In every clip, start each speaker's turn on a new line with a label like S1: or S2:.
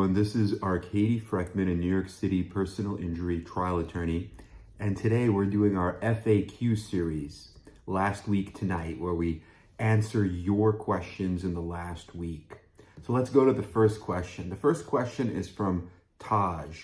S1: everyone. This is Katie Frekhtman, a New York City personal injury trial attorney. And today we're doing our FAQ series, last week tonight, where we answer your questions in the last week. So let's go to the first question. The first question is from Taj.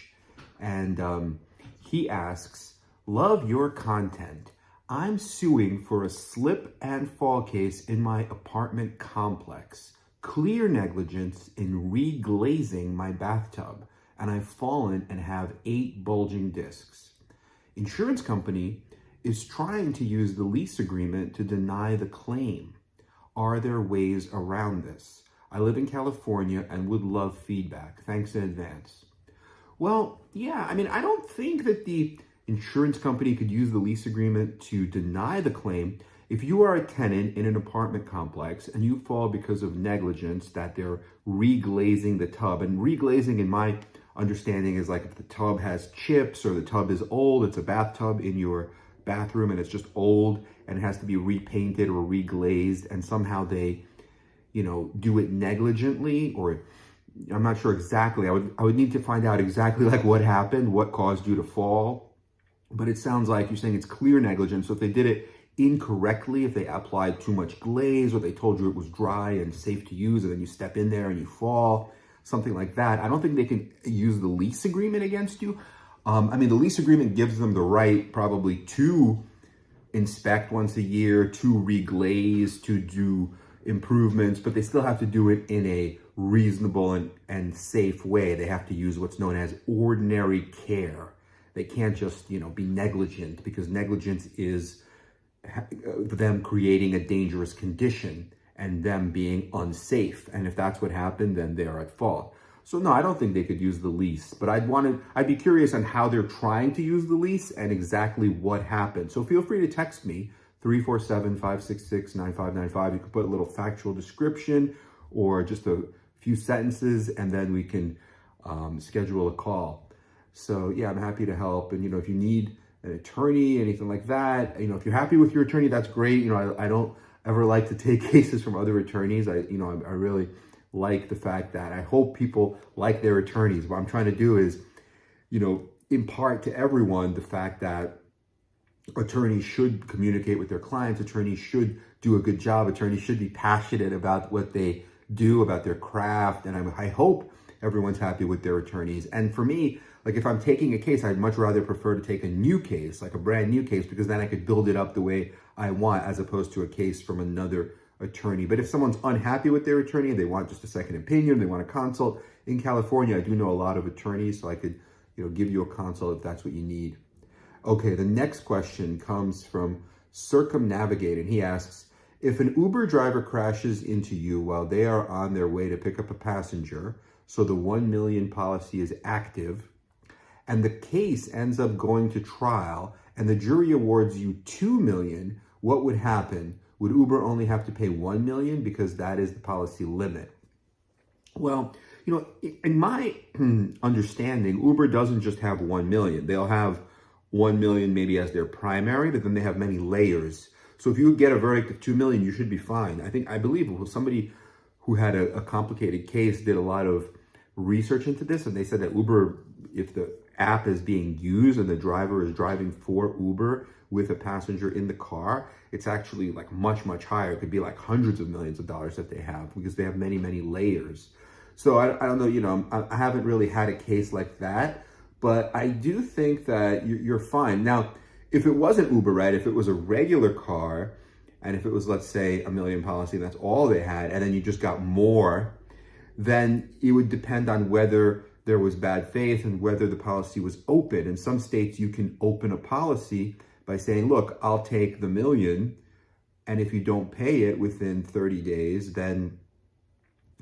S1: And he asks, love your content. I'm suing for a slip and fall case in my apartment complex. Clear negligence in reglazing my bathtub, and I've fallen and have 8 bulging discs. Insurance company is trying to use the lease agreement to deny the claim. Are there ways around this? I live in California and would love feedback. Thanks in advance. Well, yeah, I don't think that the insurance company could use the lease agreement to deny the claim. If you are a tenant in an apartment complex and you fall because of negligence, that they're reglazing the tub, and reglazing in my understanding is like if the tub has chips or the tub is old, it's a bathtub in your bathroom and it's just old and it has to be repainted or reglazed, and somehow they, do it negligently, or I'm not sure exactly. I would need to find out exactly like what happened, what caused you to fall. But it sounds like you're saying it's clear negligence. So if they did it incorrectly, if they applied too much glaze or they told you it was dry and safe to use and then you step in there and you fall, something like that, I don't think they can use the lease agreement against you. The lease agreement gives them the right probably to inspect once a year, to reglaze, to do improvements, but they still have to do it in a reasonable and safe way. They have to use what's known as ordinary care. They can't just, be negligent, because negligence is them creating a dangerous condition and them being unsafe. And if that's what happened, then they're at fault. So no, I don't think they could use the lease, but I'd be curious on how they're trying to use the lease and exactly what happened. So feel free to text me, 347-566-9595. You can put a little factual description or just a few sentences, and then we can schedule a call. So yeah, I'm happy to help. And, if you need an attorney, anything like that, if you're happy with your attorney, that's great. I don't ever like to take cases from other attorneys. I really like the fact that I hope people like their attorneys. What I'm trying to do is, impart to everyone the fact that attorneys should communicate with their clients. Attorneys should do a good job. Attorneys should be passionate about what they do, about their craft. And I hope everyone's happy with their attorneys. And for me, like if I'm taking a case, I'd much rather prefer to take a new case, like a brand new case, because then I could build it up the way I want, as opposed to a case from another attorney. But if someone's unhappy with their attorney, they want just a second opinion, they want to consult. In California, I do know a lot of attorneys, so I could, give you a consult if that's what you need. Okay, the next question comes from Circumnavigate, and he asks, if an Uber driver crashes into you while they are on their way to pick up a passenger, so the 1 million policy is active, and the case ends up going to trial and the jury awards you 2 million, what would happen? Would Uber only have to pay 1 million because that is the policy limit? Well, in my understanding, Uber doesn't just have 1 million. They'll have 1 million maybe as their primary, but then they have many layers. So if you get a verdict of 2 million, you should be fine. I believe somebody who had a complicated case did a lot of research into this, and they said that Uber, if the app is being used and the driver is driving for Uber with a passenger in the car, it's actually like much, much higher. It could be like hundreds of millions of dollars that they have, because they have many, many layers. So I don't know, I haven't really had a case like that, but I do think that you're fine. Now, if it wasn't Uber, right, if it was a regular car, and if it was, let's say, 1 million policy, and that's all they had, and then you just got more, then it would depend on whether there was bad faith and whether the policy was open. In some states, you can open a policy by saying, look, I'll take the 1 million, and if you don't pay it within 30 days, then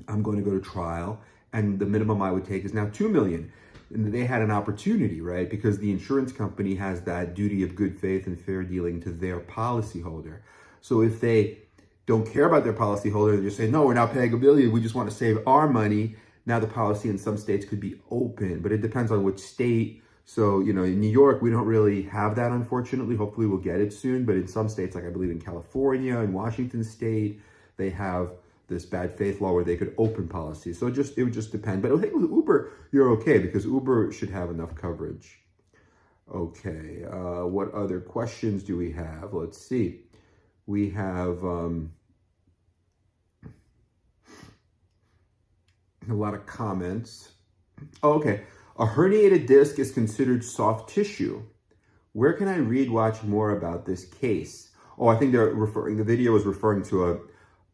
S1: I'm going to go to trial, and the minimum I would take is now 2 million. And they had an opportunity, right? Because the insurance company has that duty of good faith and fair dealing to their policyholder. So if they don't care about their policyholder, they just say, no, we're not paying 1 million, we just want to save our money. Now the policy in some states could be open, but it depends on which state. So, in New York, we don't really have that, unfortunately. Hopefully we'll get it soon. But in some states, like I believe in California and Washington State, they have this bad faith law where they could open policies. So it would just depend. But I think with Uber, you're okay because Uber should have enough coverage. Okay, what other questions do we have? Let's see. We have a lot of comments. Oh, okay. A herniated disc is considered soft tissue. Where can I watch more about this case? Oh, I think the video is referring to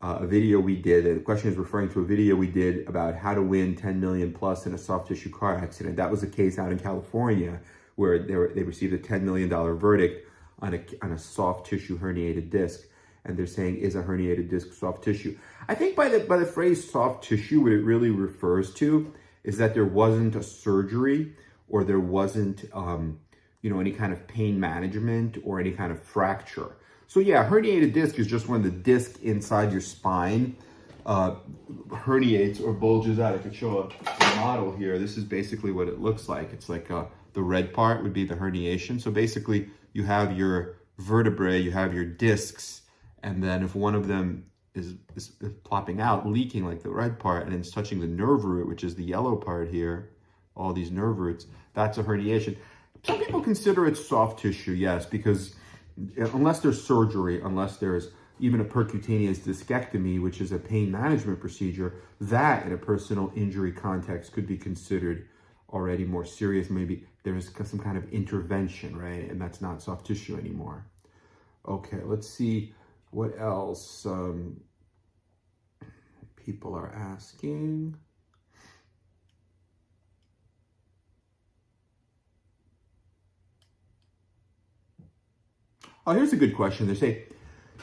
S1: a video we did. The question is referring to a video we did about how to win 10 million plus in a soft tissue car accident. That was a case out in California where they received a $10 million verdict on a soft tissue herniated disc. And they're saying, is a herniated disc soft tissue? I think by the phrase soft tissue, what it really refers to is that there wasn't a surgery or there wasn't, any kind of pain management or any kind of fracture. So yeah, herniated disc is just when the disc inside your spine herniates or bulges out. I could show a model here. This is basically what it looks like. It's like the red part would be the herniation. So basically you have your vertebrae, you have your discs, and then if one of them is plopping out, leaking like the red part, and it's touching the nerve root, which is the yellow part here, all these nerve roots, that's a herniation. Some people consider it soft tissue, yes, because unless there's surgery, unless there's even a percutaneous discectomy, which is a pain management procedure, that in a personal injury context could be considered already more serious. Maybe there's some kind of intervention, right? And that's not soft tissue anymore. Okay, let's see what else people are asking. Oh, here's a good question. They say,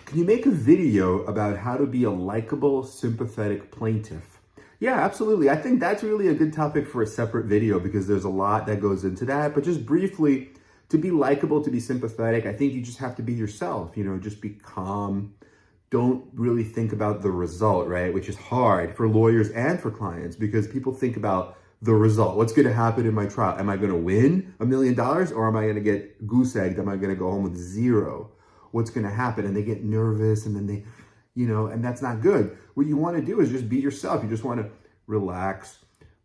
S1: can you make a video about how to be a likable, sympathetic plaintiff? Yeah, absolutely. I think that's really a good topic for a separate video because there's a lot that goes into that. But just briefly, to be likable, to be sympathetic, I think you just have to be yourself, just be calm. Don't really think about the result, right? Which is hard for lawyers and for clients because people think about the result. What's going to happen in my trial? Am I going to win $1 million or am I going to get goose egged? Am I going to go home with zero? What's going to happen? And they get nervous and then they, and that's not good. What you want to do is just be yourself. You just want to relax,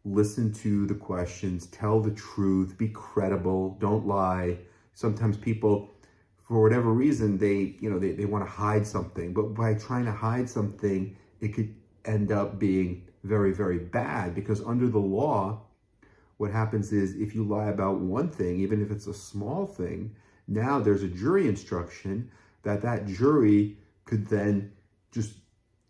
S1: listen to the questions, tell the truth, be credible, don't lie. Sometimes people, for whatever reason, they want to hide something, but by trying to hide something, it could end up being very, very bad because under the law, what happens is if you lie about one thing, even if it's a small thing, now there's a jury instruction that jury could then just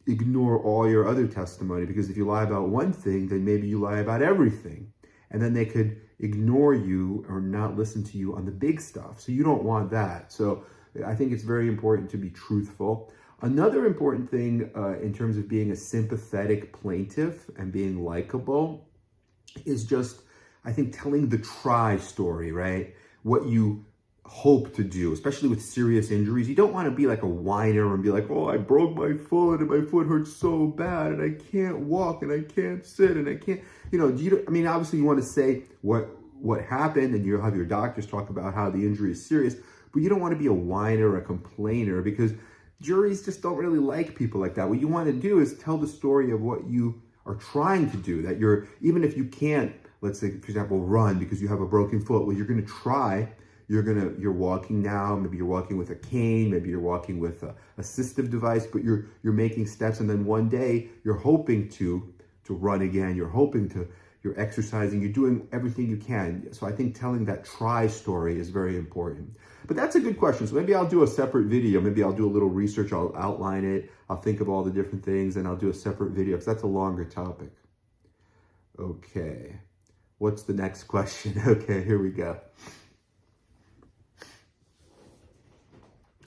S1: ignore all your other testimony because if you lie about one thing, then maybe you lie about everything. And then they could ignore you or not listen to you on the big stuff. So you don't want that. So I think it's very important to be truthful. Another important thing in terms of being a sympathetic plaintiff and being likable is just, I think, telling the try story, right? What you hope to do, especially with serious injuries. You don't want to be like a whiner and be like, oh, I broke my foot and my foot hurts so bad and I can't walk and I can't sit and I can't, obviously you want to say what happened and you'll have your doctors talk about how the injury is serious, but you don't want to be a whiner or a complainer because juries just don't really like people like that. What you want to do is tell the story of what you are trying to do, that even if you can't, let's say, for example, run because you have a broken foot, well, you're going to try. You're walking now, maybe you're walking with a cane, maybe you're walking with a assistive device, but you're making steps. And then one day you're hoping to run again. You're exercising, you're doing everything you can. So I think telling that try story is very important. But that's a good question. So maybe I'll do a separate video. Maybe I'll do a little research. I'll outline it. I'll think of all the different things and I'll do a separate video because that's a longer topic. Okay. What's the next question? Okay, here we go.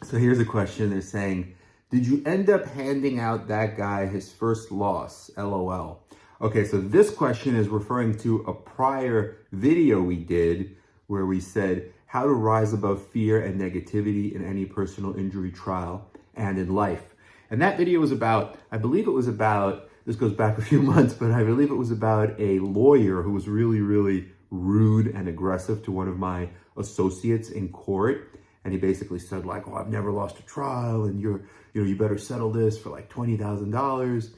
S1: So here's a question. They're saying, did you end up handing out that guy his first loss? LOL. Okay, so this question is referring to a prior video we did where we said how to rise above fear and negativity in any personal injury trial and in life. And that video was about, this goes back a few months, but I believe it was about a lawyer who was really, really rude and aggressive to one of my associates in court. And he basically said like, oh, I've never lost a trial and you better settle this for like $20,000.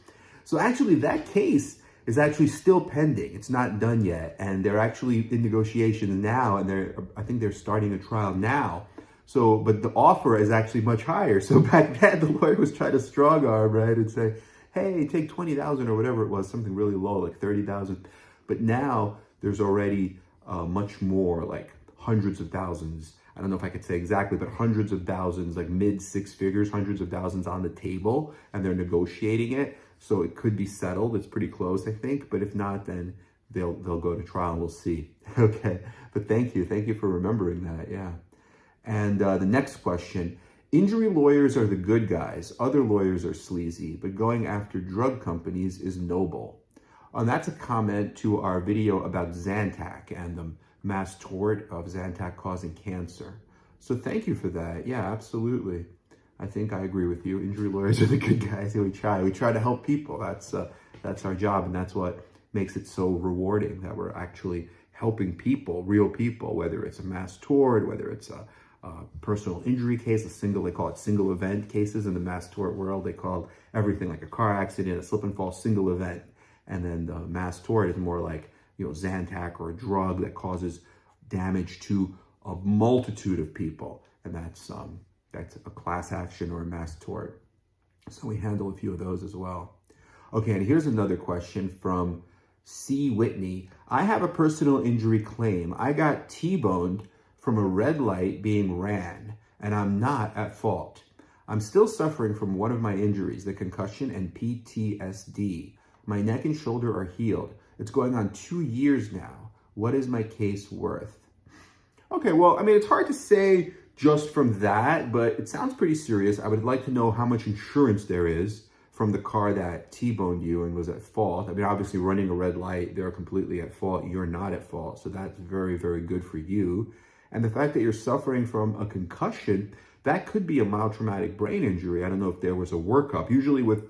S1: So actually that case is actually still pending. It's not done yet. And they're actually in negotiations now. And I think they're starting a trial now. So, but the offer is actually much higher. So back then the lawyer was trying to strong arm, right? And say, hey, take 20,000 or whatever it was, something really low, like 30,000. But now there's already much more, like hundreds of thousands. I don't know if I could say exactly, but hundreds of thousands, like mid six figures, hundreds of thousands on the table, and they're negotiating it. So it could be settled. It's pretty close, I think. But if not, then they'll go to trial and we'll see. Okay. But thank you. Thank you for remembering that. Yeah. And the next question, injury lawyers are the good guys. Other lawyers are sleazy, but going after drug companies is noble. And that's a comment to our video about Zantac and the mass tort of Zantac causing cancer. So thank you for that. Yeah, absolutely. I think I agree with you. Injury lawyers are the good guys. We try to help people. That's our job, and that's what makes it so rewarding, that we're actually helping people, real people, whether it's a mass tort, whether it's a personal injury case, they call it single event cases in the mass tort world. They call everything like a car accident, a slip and fall, single event. And then the mass tort is more like, Zantac or a drug that causes damage to a multitude of people. And that's a class action or a mass tort. So we handle a few of those as well. Okay, and here's another question from C. Whitney. I have a personal injury claim. I got T-boned from a red light being ran, and I'm not at fault. I'm still suffering from one of my injuries, the concussion and PTSD. My neck and shoulder are healed. It's going on 2 years now. What is my case worth? Okay, well, I mean, it's hard to say just from that, but it sounds pretty serious. I would like to know how much insurance there is from the car that T-boned you and was at fault. I mean, obviously running a red light, they're completely at fault. You're not at fault. So that's very, very good for you. And the fact that you're suffering from a concussion, that could be a mild traumatic brain injury. I don't know if there was a workup. Usually with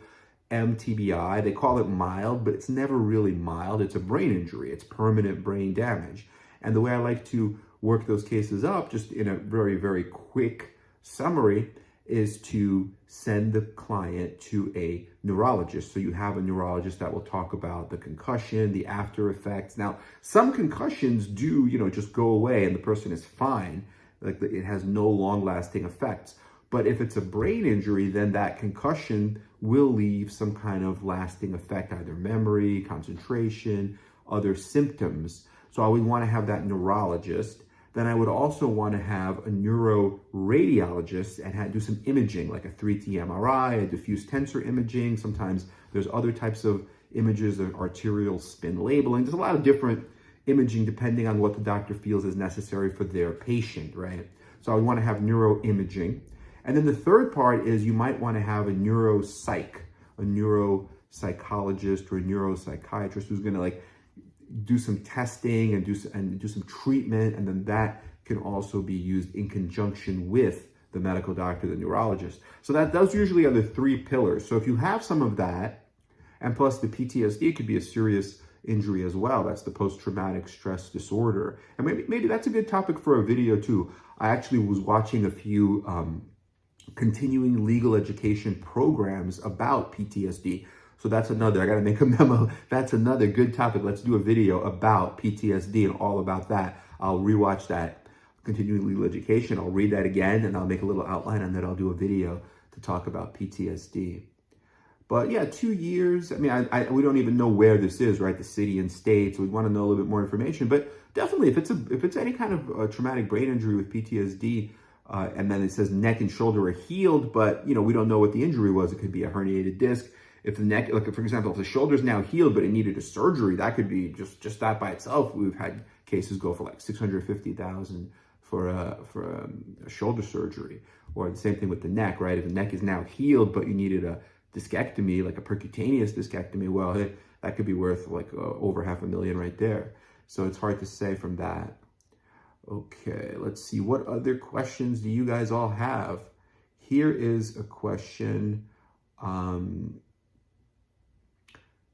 S1: MTBI, they call it mild, but it's never really mild. It's a brain injury. It's permanent brain damage. And the way I like to work those cases up, just in a very, very quick summary, is to send the client to a neurologist. So you have a neurologist that will talk about the concussion, the after effects. Now, some concussions do, just go away and the person is fine. Like it has no long lasting effects. But if it's a brain injury, then that concussion will leave some kind of lasting effect, either memory, concentration, other symptoms. So I would want to have that neurologist. Then I would also want to have a neuroradiologist and do some imaging, like a 3T MRI, a diffuse tensor imaging. Sometimes there's other types of images, of arterial spin labeling. There's a lot of different imaging depending on what the doctor feels is necessary for their patient, right? So I would want to have neuroimaging. And then the third part is you might want to have a neuropsych, a neuropsychologist or a neuropsychiatrist who's going to do some testing and do some treatment, and then that can also be used in conjunction with the medical doctor, the neurologist. So those usually are the three pillars. So if you have some of that, and plus the PTSD could be a serious injury as well. That's the post-traumatic stress disorder. And maybe that's a good topic for a video too. I actually was watching a few continuing legal education programs about PTSD. So that's another, I got to make a memo. That's another good topic. Let's do a video about PTSD and all about that. I'll rewatch that continuing legal education. I'll read that again and I'll make a little outline, and then I'll do a video to talk about PTSD. But yeah, 2 years. I mean, we don't even know where this is, right? The city and state. So we want to know a little bit more information. But definitely, if it's any kind of traumatic brain injury with PTSD, and then it says neck and shoulder are healed, but we don't know what the injury was. It could be a herniated disc. If the neck, like for example, if the shoulder's now healed, but it needed a surgery, that could be just that by itself. We've had cases go for like $650,000 for a shoulder surgery, or the same thing with the neck, right? If the neck is now healed, but you needed a discectomy, like a percutaneous discectomy, well, that could be worth like over $500,000 right there. So it's hard to say from that. Okay, let's see. What other questions do you guys all have? Here is a question.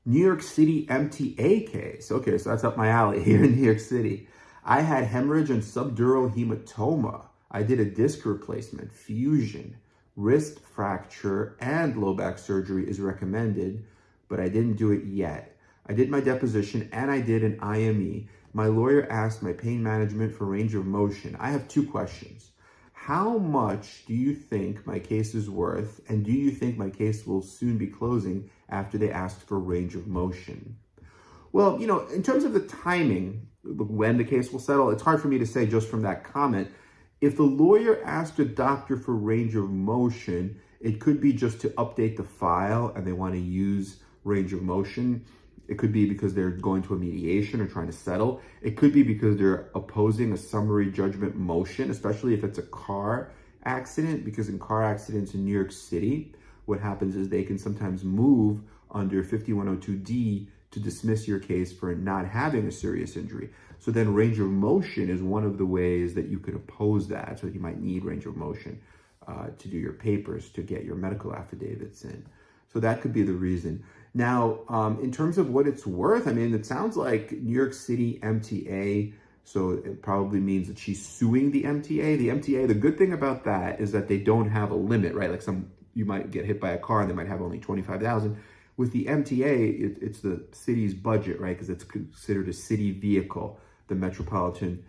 S1: New York City MTA case. Okay, so that's up my alley here in New York City. I had hemorrhage and subdural hematoma. I did a disc replacement, fusion, wrist fracture, and low back surgery is recommended. but I didn't do it yet. I did my deposition and I did an IME. My lawyer asked my pain management for range of motion. I have two questions. How much do you think my case is worth, and do you think my case will soon be closing after they asked for range of motion? Well, in terms of the timing, when the case will settle, it's hard for me to say just from that comment. If the lawyer asked a doctor for range of motion, it could be just to update the file and they want to use range of motion. It could be because they're going to a mediation or trying to settle. It could be because they're opposing a summary judgment motion, especially if it's a car accident, because in car accidents in New York City, what happens is they can sometimes move under 5102D to dismiss your case for not having a serious injury. So then range of motion is one of the ways that you could oppose that. So you might need range of motion to do your papers, to get your medical affidavits in. So that could be the reason. Now, in terms of what it's worth, I mean, it sounds like New York City MTA, so it probably means that she's suing the MTA. The MTA, the good thing about that is that they don't have a limit, right? Like you might get hit by a car and they might have only 25,000. With the MTA, it's the city's budget, right? Because it's considered a city vehicle, the Metropolitan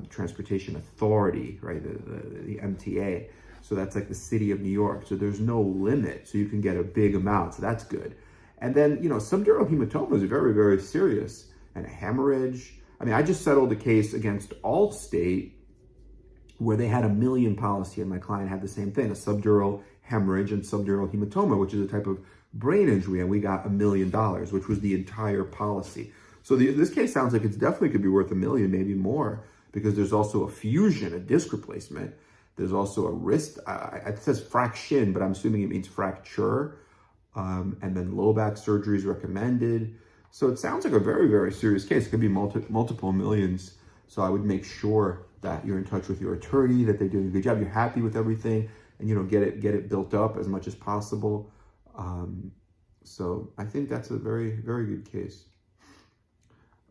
S1: Transportation Authority, right? The MTA. So that's like the city of New York. So there's no limit. So you can get a big amount. So that's good. And then, subdural hematoma is very, very serious. And a hemorrhage. I mean, I just settled a case against Allstate where they had $1 million policy and my client had the same thing, a subdural hemorrhage and subdural hematoma, which is a type of brain injury. And we got $1 million, which was the entire policy. So this case sounds like it's definitely could be worth $1 million, maybe more, because there's also a fusion, a disc replacement. There's also a wrist, it says fraction, but I'm assuming it means fracture. And then low back surgery is recommended. So it sounds like a very, very serious case. It could be multiple millions. So I would make sure that you're in touch with your attorney, that they're doing a good job, you're happy with everything, and get it built up as much as possible. So I think that's a very, very good case.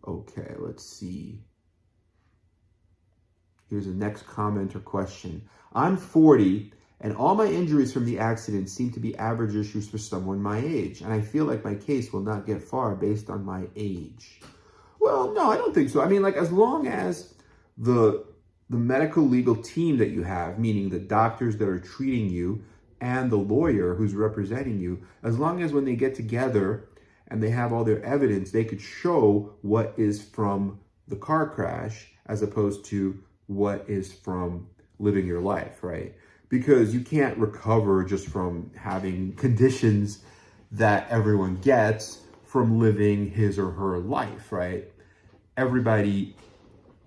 S1: Okay, let's see. Here's the next comment or question. I'm 40 and all my injuries from the accident seem to be average issues for someone my age. And I feel like my case will not get far based on my age. Well, no, I don't think so. I mean, as long as the medical legal team that you have, meaning the doctors that are treating you and the lawyer who's representing you, as long as when they get together and they have all their evidence, they could show what is from the car crash as opposed to what is from living your life, right? Because you can't recover just from having conditions that everyone gets from living his or her life, right? Everybody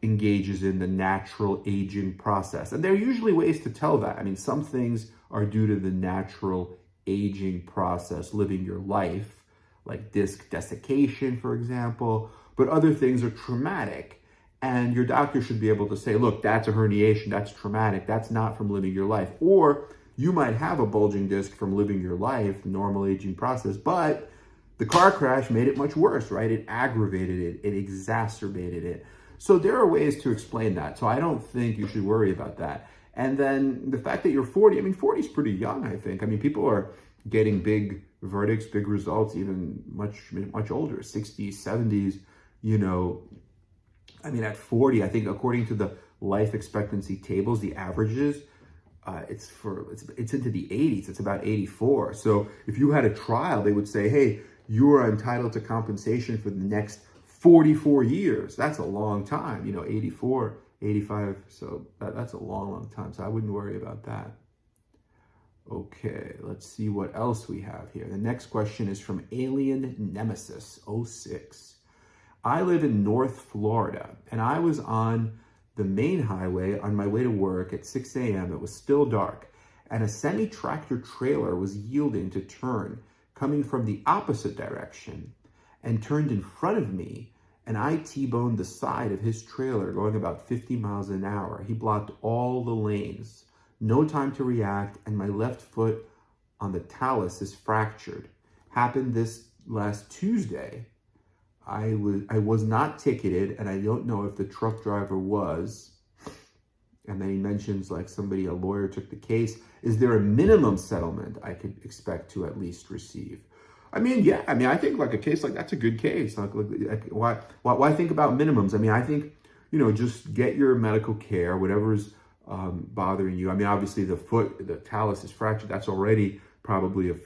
S1: engages in the natural aging process. And there are usually ways to tell that. I mean, some things are due to the natural aging process, living your life, like disc desiccation, for example, but other things are traumatic. And your doctor should be able to say, look, that's a herniation, that's traumatic, that's not from living your life. Or you might have a bulging disc from living your life, the normal aging process, but the car crash made it much worse, right? It aggravated it, it exacerbated it. So there are ways to explain that. So I don't think you should worry about that. And then the fact that you're 40, I mean, 40 is pretty young, I think. I mean, people are getting big verdicts, big results, even much older, 60s, 70s, I mean, at 40, I think according to the life expectancy tables, the averages, it's into the 80s. It's about 84. So if you had a trial, they would say, hey, you are entitled to compensation for the next 44 years. That's a long time, 84, 85. So that's a long, long time. So I wouldn't worry about that. Okay, let's see what else we have here. The next question is from Alien Nemesis 06. I live in North Florida, and I was on the main highway on my way to work at 6 a.m. It was still dark, and a semi-tractor trailer was yielding to turn, coming from the opposite direction, and turned in front of me, and I T-boned the side of his trailer going about 50 miles an hour. He blocked all the lanes. No time to react, and my left foot on the talus is fractured. Happened this last Tuesday. I was not ticketed, and I don't know if the truck driver was. And then he mentions a lawyer took the case. Is there a minimum settlement I could expect to at least receive? I mean, yeah. I mean, I think like a case like that's a good case. Like why think about minimums? I mean, I think, just get your medical care, whatever's bothering you. I mean, obviously the talus is fractured. That's already probably a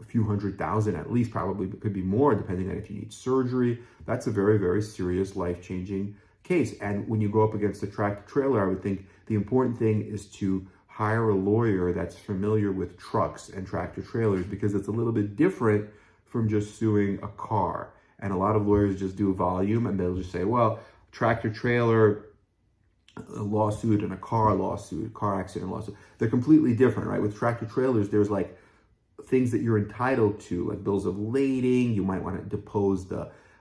S1: few $100,000 at least, probably could be more depending on if you need surgery. That's a very, very serious, life-changing case. And when you go up against a tractor trailer, I would think the important thing is to hire a lawyer that's familiar with trucks and tractor trailers, because it's a little bit different from just suing a car. And a lot of lawyers just do volume and they'll just say, well, tractor trailer lawsuit and a car lawsuit, car accident lawsuit, they're completely different, right? With tractor trailers, there's like things that you're entitled to, like bills of lading. You might want to depose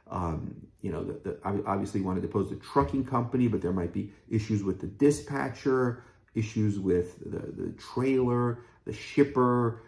S1: obviously you want to depose the trucking company, but there might be issues with the dispatcher, issues with the trailer, the shipper.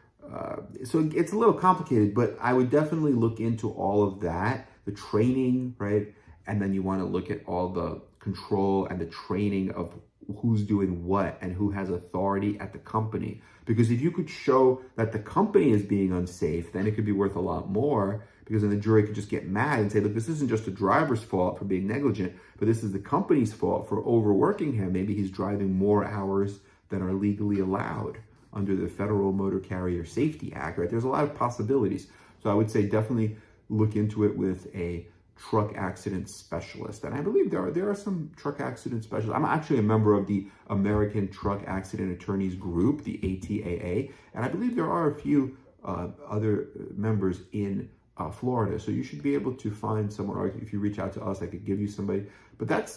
S1: So it's a little complicated, but I would definitely look into all of that, the training, right? And then you want to look at all the control and the training of who's doing what and who has authority at the company. Because if you could show that the company is being unsafe, then it could be worth a lot more, because then the jury could just get mad and say, look, this isn't just the driver's fault for being negligent, but this is the company's fault for overworking him. Maybe he's driving more hours than are legally allowed under the Federal Motor Carrier Safety Act, right? There's a lot of possibilities. So I would say definitely look into it with a truck accident specialist. And I believe there are some truck accident specialists. I'm actually a member of the American Truck Accident Attorneys Group, the ATAA, and I believe there are a few other members in Florida. So you should be able to find someone, or if you reach out to us, I could give you somebody. But that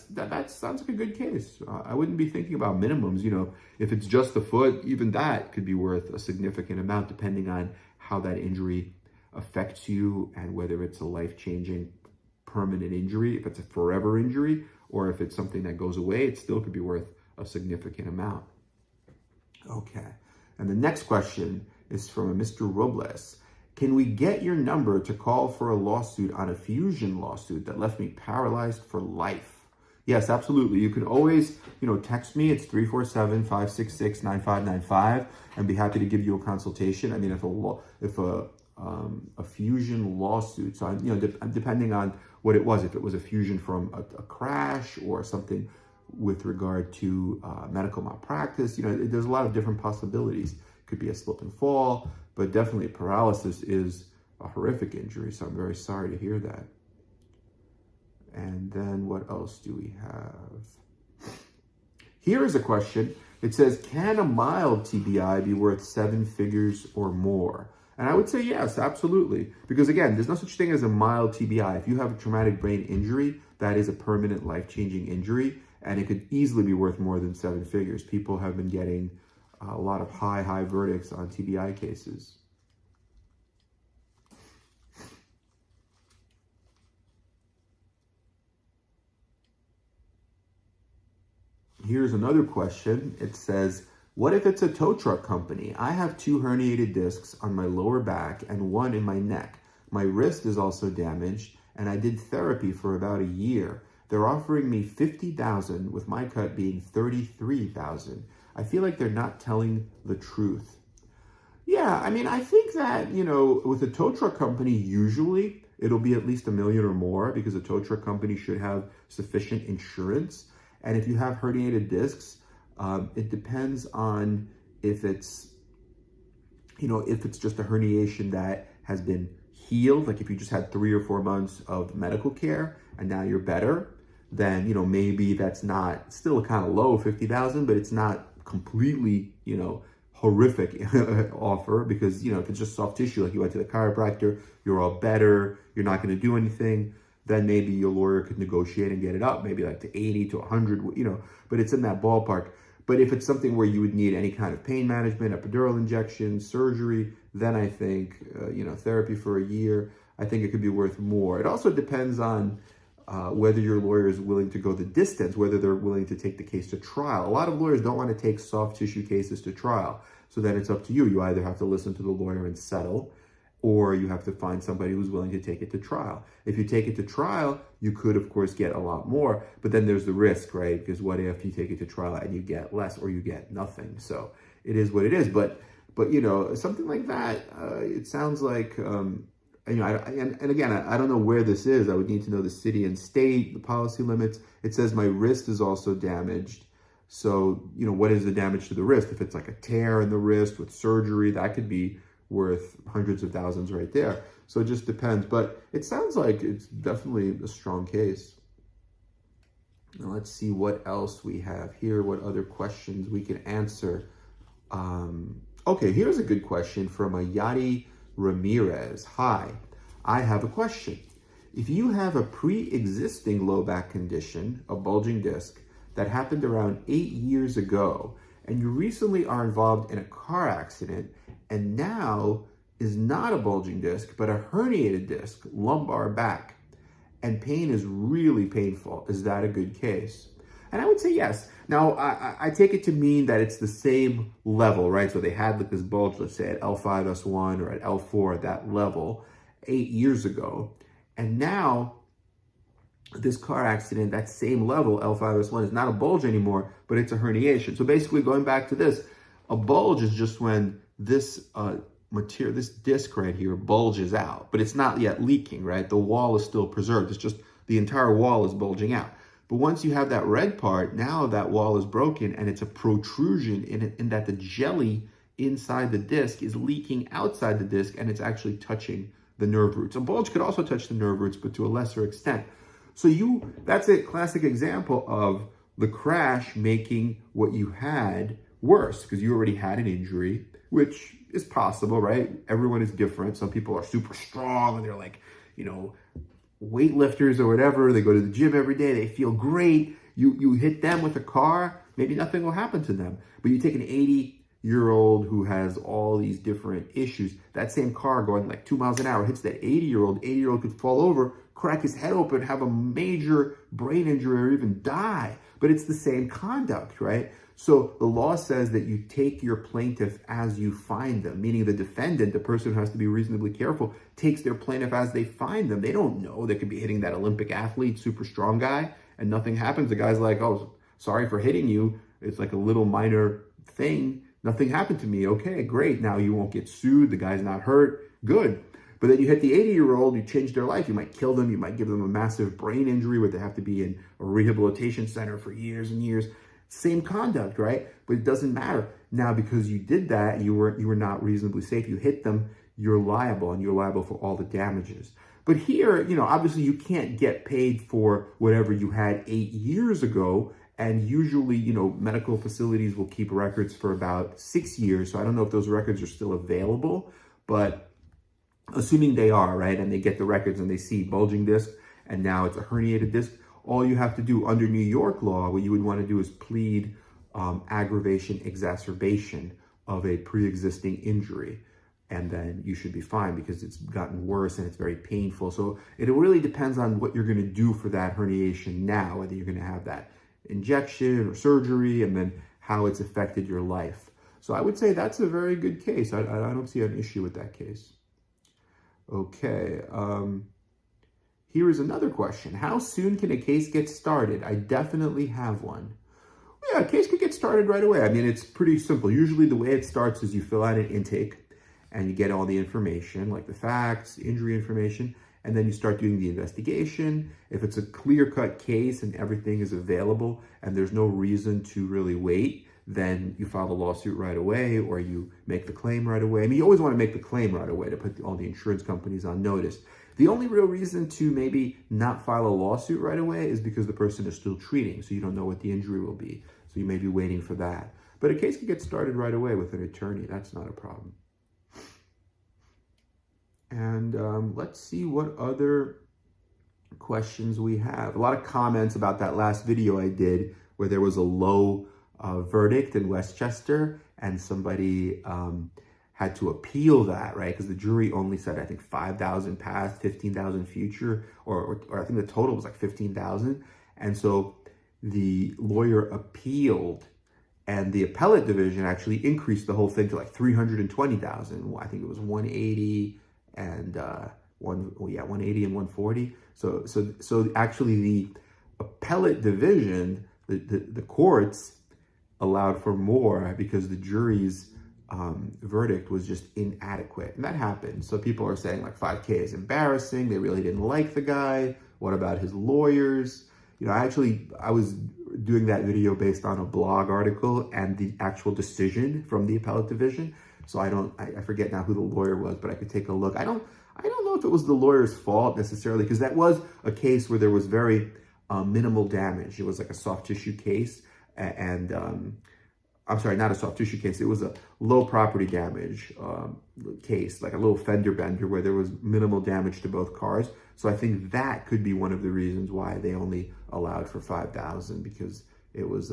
S1: sounds like a good case. I wouldn't be thinking about minimums. If it's just the foot, even that could be worth a significant amount, depending on how that injury affects you and whether it's a life-changing permanent injury, if it's a forever injury, or if it's something that goes away, it still could be worth a significant amount. Okay, and the next question is from a Mr. Robles. Can we get your number to call for a lawsuit on a fusion lawsuit that left me paralyzed for life? Yes, absolutely. You can always, text me. It's 347-566-9595. I'd be happy to give you a consultation. I mean, if a fusion lawsuit, so depending on what it was, if it was a fusion from a crash or something with regard to medical malpractice, there's a lot of different possibilities. It could be a slip and fall, but definitely paralysis is a horrific injury. So I'm very sorry to hear that. And then what else do we have? Here is a question. It says, can a mild TBI be worth 7 figures or more? And I would say yes, absolutely. Because again, there's no such thing as a mild TBI. If you have a traumatic brain injury, that is a permanent life-changing injury, and it could easily be worth more than 7 figures. People have been getting a lot of high verdicts on TBI cases. Here's another question. It says, what if it's a tow truck company? I have 2 herniated discs on my lower back and 1 in my neck. My wrist is also damaged, and I did therapy for about a year. They're offering me $50,000 with my cut being $33,000. I feel like they're not telling the truth. Yeah, I mean, I think that, with a tow truck company, usually it'll be at least $1 million or more, because a tow truck company should have sufficient insurance. And if you have herniated discs, it depends on if it's just a herniation that has been healed. Like if you just had 3 or 4 months of medical care and now you're better, then, maybe that's not, still kind of low, 50,000, but it's not completely, horrific offer, because, if it's just soft tissue, like you went to the chiropractor, you're all better, you're not going to do anything, then maybe your lawyer could negotiate and get it up, maybe like to 80 to 100, but it's in that ballpark. But if it's something where you would need any kind of pain management, epidural injection, surgery, then I think, therapy for a year, I think it could be worth more. It also depends on whether your lawyer is willing to go the distance, whether they're willing to take the case to trial. A lot of lawyers don't want to take soft tissue cases to trial. So then it's up to you. You either have to listen to the lawyer and settle, or you have to find somebody who's willing to take it to trial. If you take it to trial, you could, of course, get a lot more, but then there's the risk, right? Because what if you take it to trial and you get less or you get nothing? So it is what it is. But But, something like that, it sounds like, and again, I don't know where this is. I would need to know the city and state, the policy limits. It says my wrist is also damaged. So, what is the damage to the wrist? If it's like a tear in the wrist with surgery, that could be worth hundreds of thousands right there. So it just depends. But it sounds like it's definitely a strong case. Now let's see what else we have here, what other questions we can answer. Okay, here's a good question from Ayati Ramirez. Hi, I have a question. If you have a pre-existing low back condition, a bulging disc, that happened around 8 years ago, and you recently are involved in a car accident, and now is not a bulging disc, but a herniated disc, lumbar back, and pain is really painful, is that a good case? And I would say yes. Now, I take it to mean that it's the same level, right? So they had like this bulge, let's say at L5S1 or at L4 at that level 8 years ago. And now this car accident, that same level, L5S1, is not a bulge anymore, but it's a herniation. So basically going back to this, a bulge is just when this material, this disc right here bulges out, but it's not yet leaking, right? The wall is still preserved. It's just the entire wall is bulging out. But once you have that red part, now that wall is broken and it's a protrusion in that the jelly inside the disc is leaking outside the disc and it's actually touching the nerve roots. A bulge could also touch the nerve roots, but to a lesser extent. So that's a classic example of the crash making what you had worse because you already had an injury, which is possible, right? Everyone is different. Some people are super strong and they're like, weightlifters or whatever. They go to the gym every day. They feel great. You hit them with a car, maybe nothing will happen to them. But you take an 80-year-old who has all these different issues. That same car going like 2 miles an hour hits that 80-year-old. 80-year-old could fall over, crack his head open, have a major brain injury, or even die. But it's the same conduct, right? So the law says that you take your plaintiff as you find them, meaning the defendant, the person who has to be reasonably careful, takes their plaintiff as they find them. They don't know they could be hitting that Olympic athlete, super strong guy, and nothing happens. The guy's like, oh, sorry for hitting you. It's like a little minor thing. Nothing happened to me. Okay, great. Now you won't get sued. The guy's not hurt. Good. But then you hit the 80-year-old, you change their life. You might kill them. You might give them a massive brain injury where they have to be in a rehabilitation center for years and years. Same conduct, right? But it doesn't matter. Now, because you did that, you were not reasonably safe. You hit them, you're liable, and you're liable for all the damages. But here, obviously you can't get paid for whatever you had 8 years ago. And usually, medical facilities will keep records for about 6 years. So I don't know if those records are still available, but assuming they are, right? And they get the records and they see bulging disc, and now it's a herniated disc. All you have to do under New York law, what you would want to do is plead aggravation, exacerbation of a pre-existing injury. And then you should be fine because it's gotten worse and it's very painful. So it really depends on what you're going to do for that herniation now, whether you're going to have that injection or surgery, and then how it's affected your life. So I would say that's a very good case. I don't see an issue with that case. Okay. Here is another question. How soon can a case get started? I definitely have one. Yeah, a case could get started right away. I mean, it's pretty simple. Usually the way it starts is you fill out an intake and you get all the information, like the facts, injury information, and then you start doing the investigation. If it's a clear-cut case and everything is available and there's no reason to really wait, then you file a lawsuit right away or you make the claim right away. I mean, you always want to make the claim right away to put all the insurance companies on notice. The only real reason to maybe not file a lawsuit right away is because the person is still treating, so you don't know what the injury will be. So you may be waiting for that. But a case can get started right away with an attorney. That's not a problem. And let's see what other questions we have. A lot of comments about that last video I did where there was a low verdict in Westchester and somebody had to appeal that, right? Because the jury only said, I think, 5,000 past, 15,000 future, or I think the total was like 15,000. And so the lawyer appealed, and the appellate division actually increased the whole thing to like 320,000. I think it was 180 and 180 and 140. So actually the appellate division, the courts allowed for more because the jury's verdict was just inadequate. And that happened. So people are saying like 5K is embarrassing. They really didn't like the guy. What about his lawyers? You know, I was doing that video based on a blog article and the actual decision from the appellate division. So I forget now who the lawyer was, but I could take a look. I don't know if it was the lawyer's fault necessarily, because that was a case where there was very minimal damage. It was like a soft tissue case, and I'm sorry, not a soft tissue case. It was a low property damage case, like a little fender bender where there was minimal damage to both cars. So I think that could be one of the reasons why they only allowed for $5,000, because it was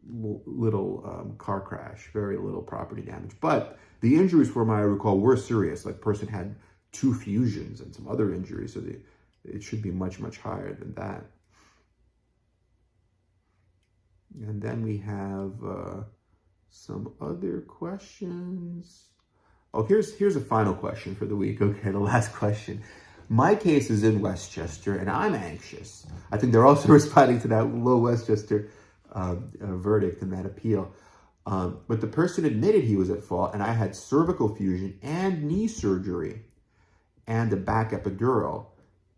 S1: little car crash, very little property damage. But the injuries, from what I recall, were serious. Like, person had 2 fusions and some other injuries, so it should be much, much higher than that. And then we have some other questions. Oh, here's a final question for the week. Okay, the last question. My case is in Westchester, and I'm anxious. I think they're also responding to that low Westchester verdict in that appeal. But the person admitted he was at fault, and I had cervical fusion and knee surgery and a back epidural.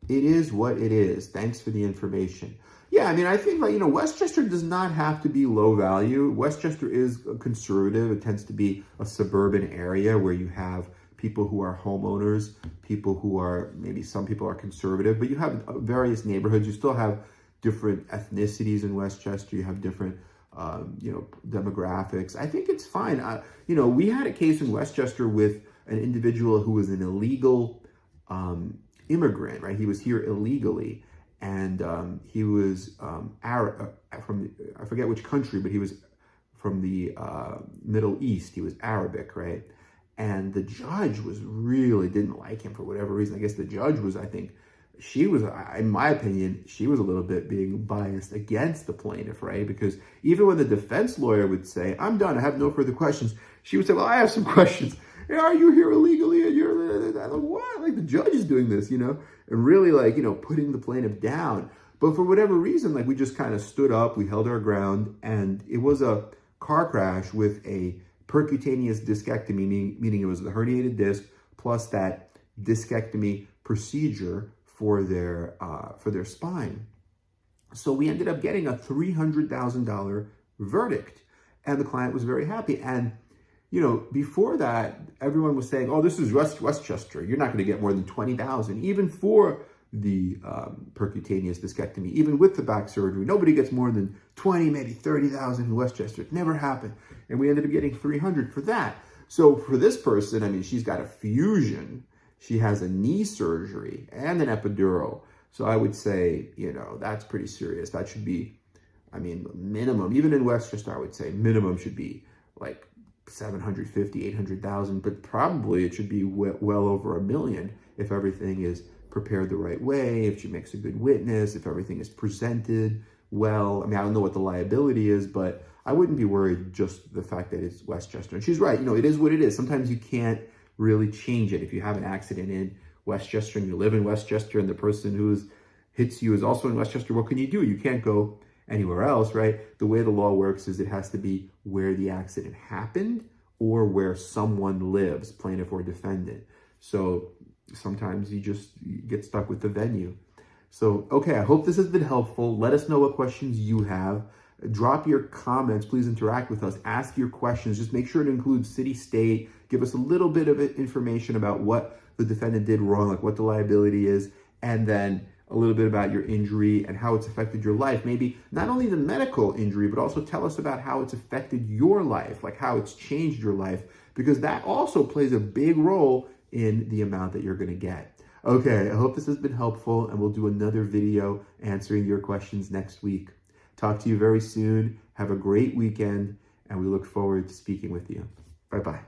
S1: It is what it is. Thanks for the information. Yeah, I mean, I think, like, you know, Westchester does not have to be low value. Westchester is conservative. It tends to be a suburban area where you have people who are homeowners, people who are, maybe some people are conservative, but you have various neighborhoods. You still have different ethnicities in Westchester. You have different, demographics. I think it's fine. You know, we had a case in Westchester with an individual who was an illegal immigrant, right? He was here illegally. And he was Arab, I forget which country, but he was from the Middle East. He was Arabic, right? And the judge really didn't like him for whatever reason. I guess the judge was, she was, in my opinion, she was a little bit being biased against the plaintiff, right? Because even when the defense lawyer would say, "I'm done, I have no further questions," she would say, "Well, I have some questions. Hey, are you here illegally?" And you're like, what? Like, the judge is doing this, you know? And really, like, you know, putting the plaintiff down. But for whatever reason, like, we just kind of stood up, we held our ground, and it was a car crash with a percutaneous discectomy, meaning it was the herniated disc plus that discectomy procedure for their spine. So we ended up getting a $300,000 verdict, and the client was very happy. And you know, before that, everyone was saying, "Oh, this is Westchester. You're not going to get more than $20,000, even for the percutaneous discectomy, even with the back surgery. Nobody gets more than 20, maybe 30,000 in Westchester. It never happened." And we ended up getting 300 for that. So for this person, I mean, she's got a fusion, she has a knee surgery and an epidural. So I would say, you know, that's pretty serious. That should be, I mean, minimum, even in Westchester, I would say minimum should be like 750, 800,000, but probably it should be well over $1 million if everything is prepared the right way, if she makes a good witness, if everything is presented well. I mean, I don't know what the liability is, but I wouldn't be worried just the fact that it's Westchester. And she's right, you know, it is what it is. Sometimes you can't really change it. If you have an accident in Westchester and you live in Westchester and the person who hits you is also in Westchester, what can you do? You can't go anywhere else, right? The way the law works is it has to be where the accident happened or where someone lives, plaintiff or defendant. So sometimes you get stuck with the venue. So, okay, I hope this has been helpful. Let us know what questions you have. Drop your comments. Please interact with us. Ask your questions. Just make sure it includes city, state. Give us a little bit of information about what the defendant did wrong, like what the liability is, and then a little bit about your injury and how it's affected your life. Maybe not only the medical injury, but also tell us about how it's affected your life, like how it's changed your life, because that also plays a big role in the amount that you're going to get. Okay, I hope this has been helpful, and we'll do another video answering your questions next week. Talk to you very soon. Have a great weekend, and we look forward to speaking with you. Bye-bye.